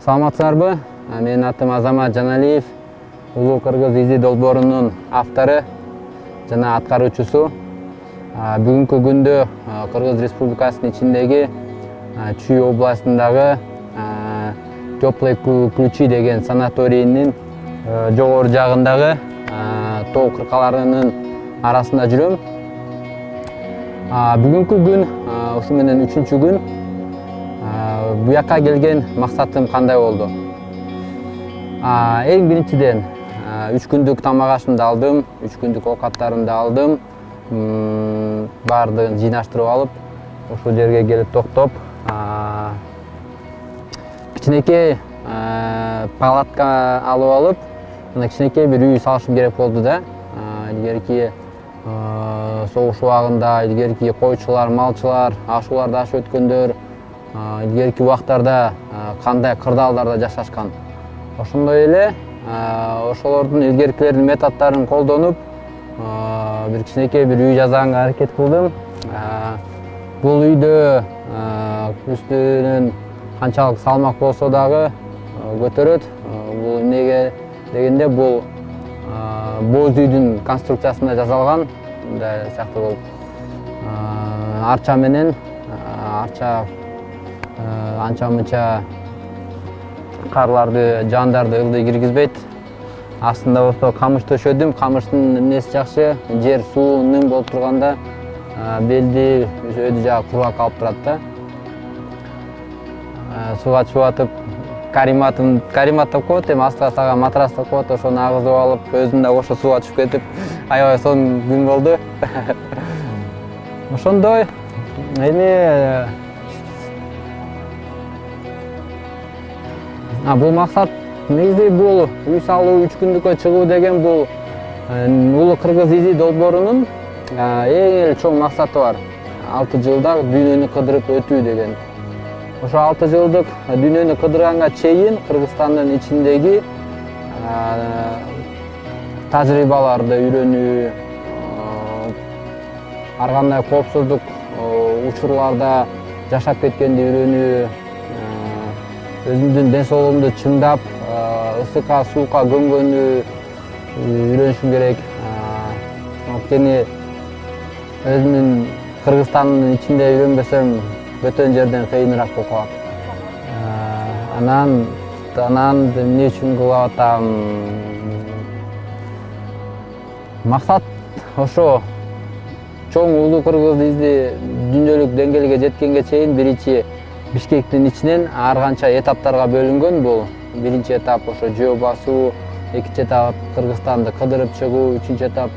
Саламатсыздарбы? Менин атым Азамат Жаналиев. Улуу Кыргыз изи долбоорунун автору жана аткаруучусу. Бүгүнкү күндө Кыргыз Республикасынын ичиндеги Чүй областындагы Теплые ключи деген санаторийнин жогору жагындагы тоо кыркаларынын арасында жүрөм. Бүгүнкү күн ушу менен 3-чү күн. Bu jaka kelген максатым кандай болду? Эң биринчиден 3 күндүк тамак ашымды алдым, 3 күндүк оокаттарымды алдым. Баардыгын жыйнаштырып алып, ушул жерге келип токтоп, кичинекей палатка алып алып, мына кичинекей бир үй салышым керек болду да. Илгерки согуш убагында илгерки койчулар, малчылар, ашууларда ашып өткөндөр, илгерки убактарда кандай кырдаалдарда жашашкан. Ошондой эле ошолордун илгеркилердин методдорун колдонуп, бир кичинекей бир үй жасаганга аракет кылдым. Бул үйдө үстүнөн канчалык салмак болсо дагы көтөрөт. Бул эмнеге дегенде, бул боз үйдүн конструкциясында жасалган. Мындай сыяктуу болуп, арча менен анча-мынча карларды, жандарды ылдый киргизбейт. Астында болсо камыш төшөдүм. Камыштын эмнеси жакшы, жер суу ным болуп турганда белди өйдү жагы кургак алып турат да. Сууга чыгып атып, каримат деп коет, эми астыга салган матрас деп коет, ошону агызып алып, өзүм да ошо сууга түшүп кетип, аябай сонун күн болду. Ошондой эми бул максат негизи бул үй салуу, 3 күндүккө чыгуу деген бул улуу Кыргыз изи долбоорунун эң эле чоң максаты бар. 6 жылда дүйнөнү кыдырып өтүү деген. Ошо 6 жылдык дүйнөнү кыдырганга чейин Кыргызстандын ичиндеги тажрыйбаларды үйрөнүү, ар кандай коопсуздук учурларда жашап кеткенди үйрөнүү, өзүмдүн ден соолугумду чыңдап, ысыкка, суукка көнгөнү үйрөнүшүм керек. Анткени өзүмдүн Кыргызстандын ичинде үйрөнбөсөм, бөтөн жерден кыйыныраак болуп калат. Анан эмне үчүн кылып атам? Максат ошо чоң улуу Кыргыз изи дүйнөлүк деңгээлге жеткенге чейин биринчи Бишкектин ичинен ар канча этаптарга бөлүнгөн. Бул биринчи этап ошо жөө басуу, экинчи этап Кыргызстанды кыдырып чыгуу, үчүнчү этап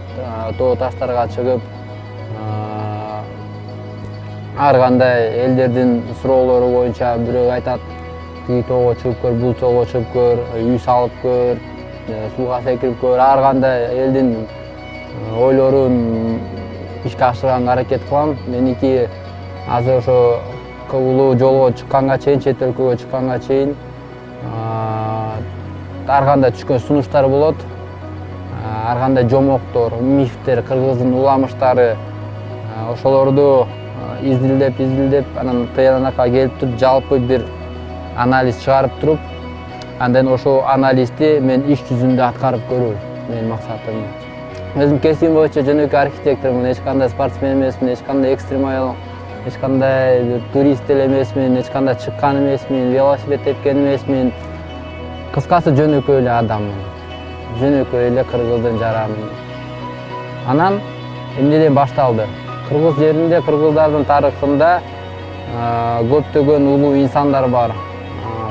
тоо таштарга чыгып, ар кандай элдердин суроолору боюнча бирөө айтат, тиги тоого чыгып көр, бул тоого чыгып көр, үй салып көр, сууга секирип көр, ар кандай элдин ойлорун ишке ашырганга аракет кылам. Меники азыр ошо улуу жолго чыкканга чейин, чет өлкөгө чыкканга чейин ар кандай түшкөн сунуштар болот, ар кандай жомоктор, мифтер, кыргыздын уламыштары, ошолорду изилдеп, анан тыянакка келип туруп, жалпы бир анализ чыгарып туруп, андан ошол анализди мен иш жүзүндө аткарып көрүү менин максатым. Өзүм кесибим боюнча жөнөкөй архитектормун, эч кандай спортсмен эмесмин, эч кандай экстремал, эч кандай турист эле эмесмин, эч кандай чыккан эмесмин, велосипед тепкен эмесмин. Кыскасы жөнөкөй эле адаммын. Жөнөкөй эле Кыргыздын жаранымын. Анан эмнеден башталды? Кыргыз жеринде, кыргыздардын тарыхында көптөгөн улуу инсандар бар.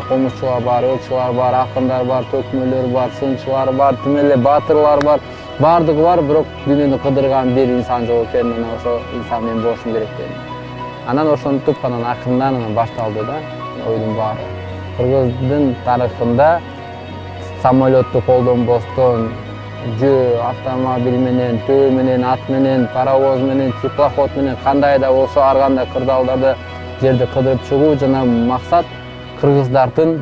Комузчулар бар, ырчылар бар, акындар бар, төкмөлөр бар, сынчылар бар, тим эле баатырлар бар. Бардыгы бар, бирок дүйнөнү кыдырган бир инсан жок экен. Мына ошо инсан мен болушум керек дедим. Анан ошентип акырындан башталды да ойдун баары. Кыргыздын тарыхында самолетту колдонбостон, жөө, автомобиль менен, төө менен, ат менен, паровоз менен, теплоход менен кандай да болсо ар кандай кырдаалдарда жерди кыдырып чыгуу жана максат кыргыздардын